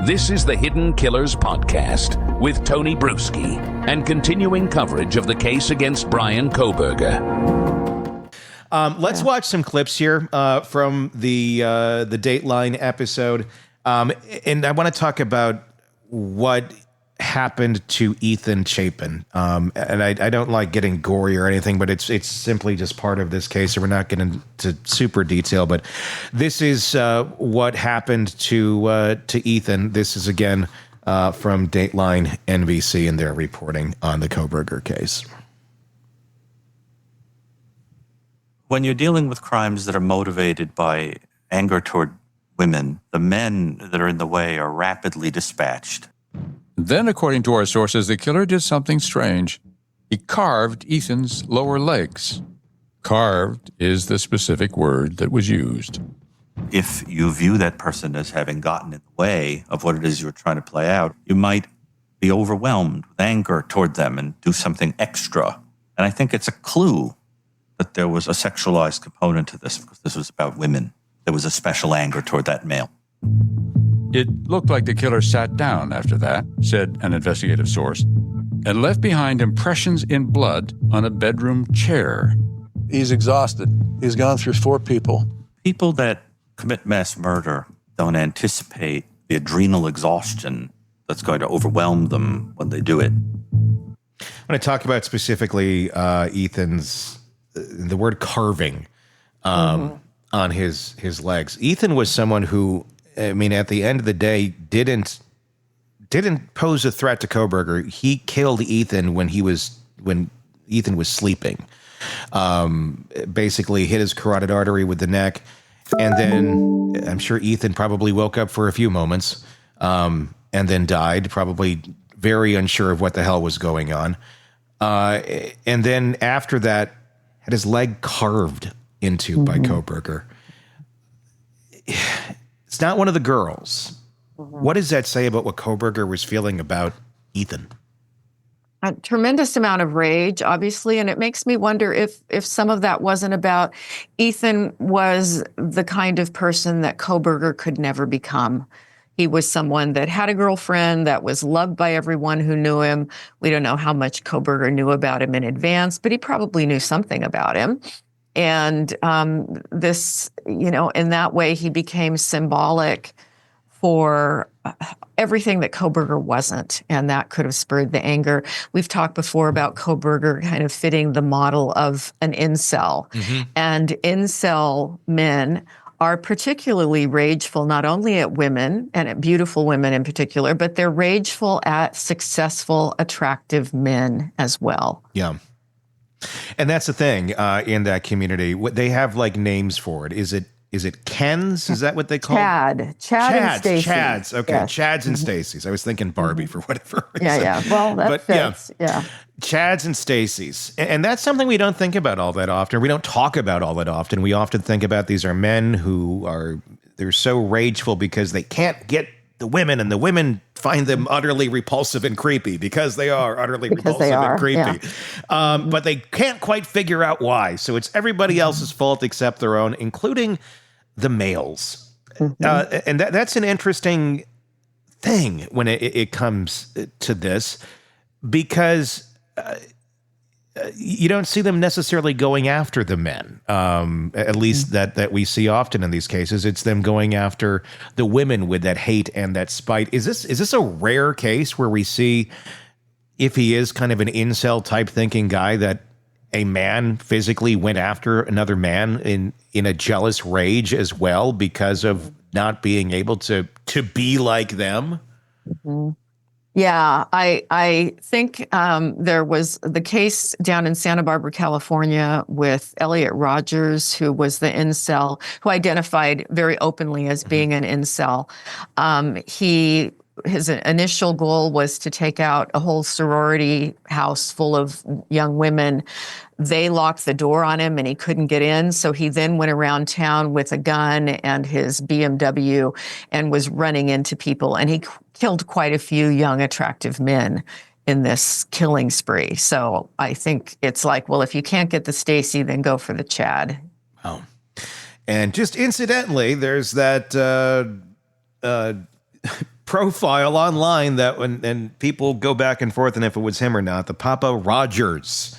This is the Hidden Killers Podcast with Tony Bruschi and continuing coverage of the case against Bryan Kohberger. Let's watch some clips here from the Dateline episode. And I want to talk about what happened to Ethan Chapin. And I don't like getting gory or anything, but it's simply just part of this case, so we're not getting into super detail. But this is what happened to Ethan. This is, again, from Dateline NBC and their reporting on the Kohberger case. When you're dealing with crimes that are motivated by anger toward women, the men that are in the way are rapidly dispatched. Then, according to our sources, the killer did something strange. He carved Ethan's lower legs. Carved is the specific word that was used. If you view that person as having gotten in the way of what it is you're trying to play out, you might be overwhelmed with anger toward them and do something extra. And I think it's a clue that there was a sexualized component to this, because this was about women. There was a special anger toward that male. It looked like the killer sat down after that, said an investigative source, and left behind impressions in blood on a bedroom chair. He's exhausted. He's gone through 4 people. People that commit mass murder don't anticipate the adrenal exhaustion that's going to overwhelm them when they do it. I want to talk about specifically Ethan's, the word carving on his legs. Ethan was someone who, I mean, at the end of the day, didn't pose a threat to Kohberger. He killed Ethan when Ethan was sleeping. Basically hit his carotid artery with the neck, and then I'm sure Ethan probably woke up for a few moments, and then died, probably very unsure of what the hell was going on. And then after that, had his leg carved into by Kohberger. It's not one of the girls. What does that say about what Kohberger was feeling about Ethan? A tremendous amount of rage, obviously, and it makes me wonder if some of that wasn't about Ethan was the kind of person that Kohberger could never become. He was someone that had a girlfriend, that was loved by everyone who knew him. We don't know how much Kohberger knew about him in advance, but he probably knew something about him. And this, in that way, he became symbolic for everything that Kohberger wasn't, and that could have spurred the anger. We've talked before about Kohberger kind of fitting the model of an incel. And incel men are particularly rageful, not only at women, and at beautiful women in particular, but they're rageful at successful, attractive men as well. Yeah. And that's the thing in that community. They have like names for it. Is it Kens? Is that what they call it? Chad and Stacy. Chads. Okay, Yes. Chads and Stacys. I was thinking Barbie for whatever reason. Yeah. Well, that fits. Yeah. Chads and Stacys. And that's something we don't think about all that often. We don't talk about all that often. We often think about these are men who they're so rageful because they can't get the women, and the women find them utterly repulsive and creepy because they are utterly repulsive and creepy. Yeah. But they can't quite figure out why. So it's everybody else's fault except their own, including the males. And that's an interesting thing when it comes to this, because you don't see them necessarily going after the men, at least that we see often in these cases. It's them going after the women with that hate and that spite. Is this a rare case where we see, if he is kind of an incel type thinking guy, that a man physically went after another man in a jealous rage as well because of not being able to be like them? Yeah, I think there was the case down in Santa Barbara, California, with Elliot Rogers, who was the incel, who identified very openly as being an incel. His initial goal was to take out a whole sorority house full of young women. They locked the door on him and he couldn't get in. So he then went around town with a gun and his BMW and was running into people. And he killed quite a few young, attractive men in this killing spree. So I think it's like, well, if you can't get the Stacy, then go for the Chad. Oh. And just incidentally, there's that profile online that and people go back and forth on if it was him or not. The Papa Rogers,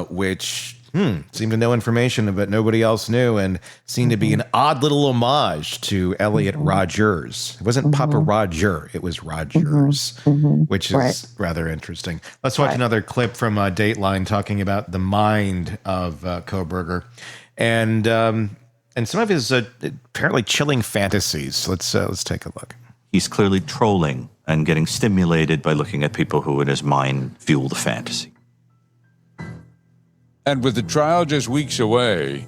which seemed to know information but nobody else knew, and seemed to be an odd little homage to Elliot Rogers. It wasn't Papa Roger, it was Rogers, which is rather interesting. Let's watch another clip from Dateline talking about the mind of Kohberger and some of his apparently chilling fantasies. Let's take a look. He's clearly trolling and getting stimulated by looking at people who in his mind fuel the fantasy. And with the trial just weeks away,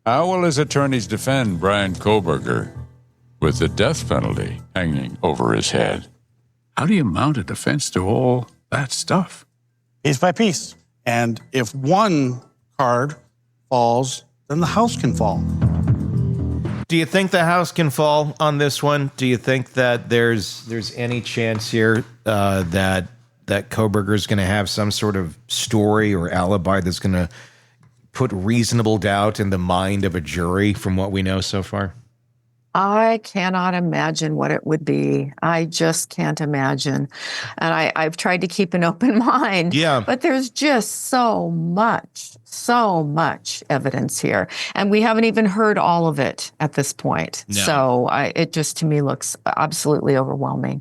how will his attorneys defend Bryan Kohberger with the death penalty hanging over his head? How do you mount a defense to all that stuff? Piece by piece. And if one card falls, then the house can fall. Do you think the house can fall on this one? Do you think that there's any chance here that Kohberger is going to have some sort of story or alibi that's going to put reasonable doubt in the mind of a jury from what we know so far? I cannot imagine what it would be. I just can't imagine. And I've tried to keep an open mind. Yeah. But there's just so much evidence here. And we haven't even heard all of it at this point. No. So it just, to me, looks absolutely overwhelming.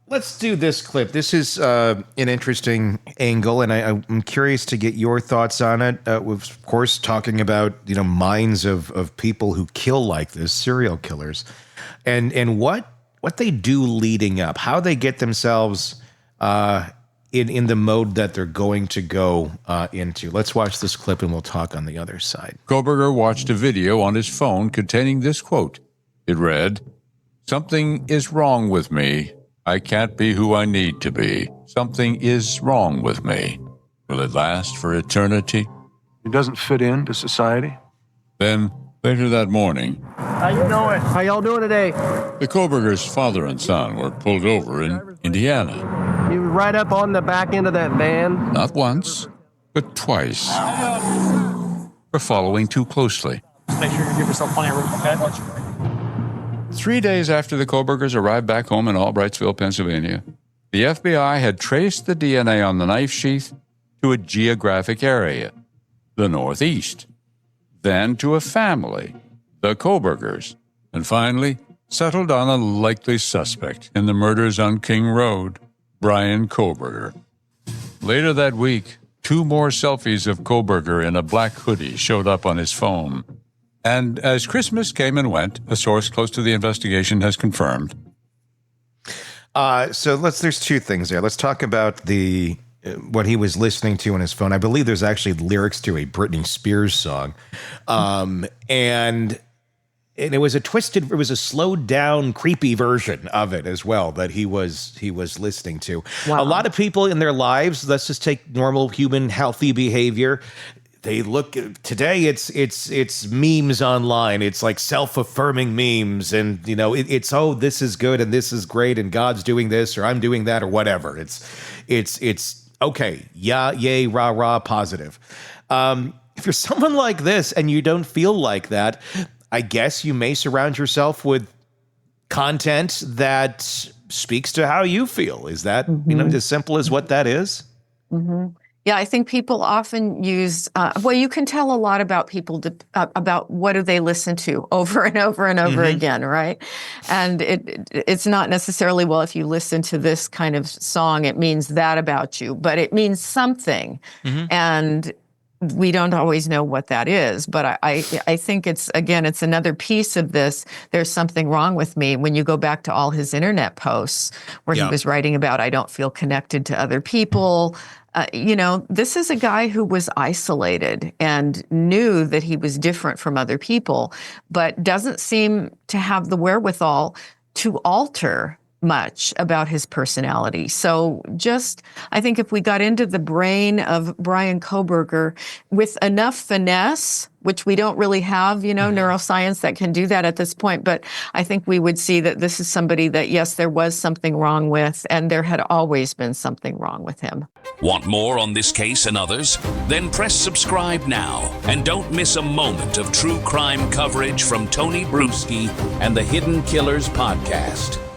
Let's do this clip. This is an interesting angle, and I'm curious to get your thoughts on it. Of course, talking about minds of people who kill like this, serial killers, and what they do leading up, how they get themselves in the mode that they're going to go into. Let's watch this clip, and we'll talk on the other side. Kohberger watched a video on his phone containing this quote. It read, "Something is wrong with me. I can't be who I need to be. Something is wrong with me. Will it last for eternity?" He doesn't fit into society. Then, later that morning, How you doing? How y'all doing today? the Kohbergers' father and son were pulled over in Indiana. You was right up on the back end of that van. Not once, but twice. For following too closely. Make sure you give yourself plenty of room, okay? 3 days after the Kohbergers arrived back home in Albrightsville, Pennsylvania, the FBI had traced the DNA on the knife sheath to a geographic area, the Northeast, then to a family, the Kohbergers, and finally settled on a likely suspect in the murders on King Road, Bryan Kohberger. Later that week, 2 more selfies of Kohberger in a black hoodie showed up on his phone. And as Christmas came and went, a source close to the investigation has confirmed. So there's 2 things there. Let's talk about what he was listening to on his phone. I believe there's actually lyrics to a Britney Spears song. And it was a slowed down, creepy version of it as well that he was listening to. Wow. A lot of people in their lives, let's just take normal human healthy behavior. They look today. It's memes online. It's like self-affirming memes, and it's this is good and this is great and God's doing this or I'm doing that or whatever. It's okay. Yeah, yay, rah, rah, positive. If you're someone like this and you don't feel like that, I guess you may surround yourself with content that speaks to how you feel. Is that as simple as what that is? Mm-hmm. Yeah, I think people often use, you can tell a lot about people about what do they listen to over and over and over again, right? And it's not necessarily, well, if you listen to this kind of song, it means that about you, but it means something. And we don't always know what that is, but I think it's another piece of this. There's something wrong with me. When you go back to all his internet posts where he was writing about, I don't feel connected to other people. This is a guy who was isolated and knew that he was different from other people, but doesn't seem to have the wherewithal to alter much about his personality. So I think if we got into the brain of Bryan Kohberger with enough finesse which we don't really have, neuroscience that can do that at this point. But I think we would see that this is somebody that, yes, there was something wrong with, and there had always been something wrong with him. Want more on this case and others? Then press subscribe now and don't miss a moment of true crime coverage from Tony Bruschi and the Hidden Killers podcast.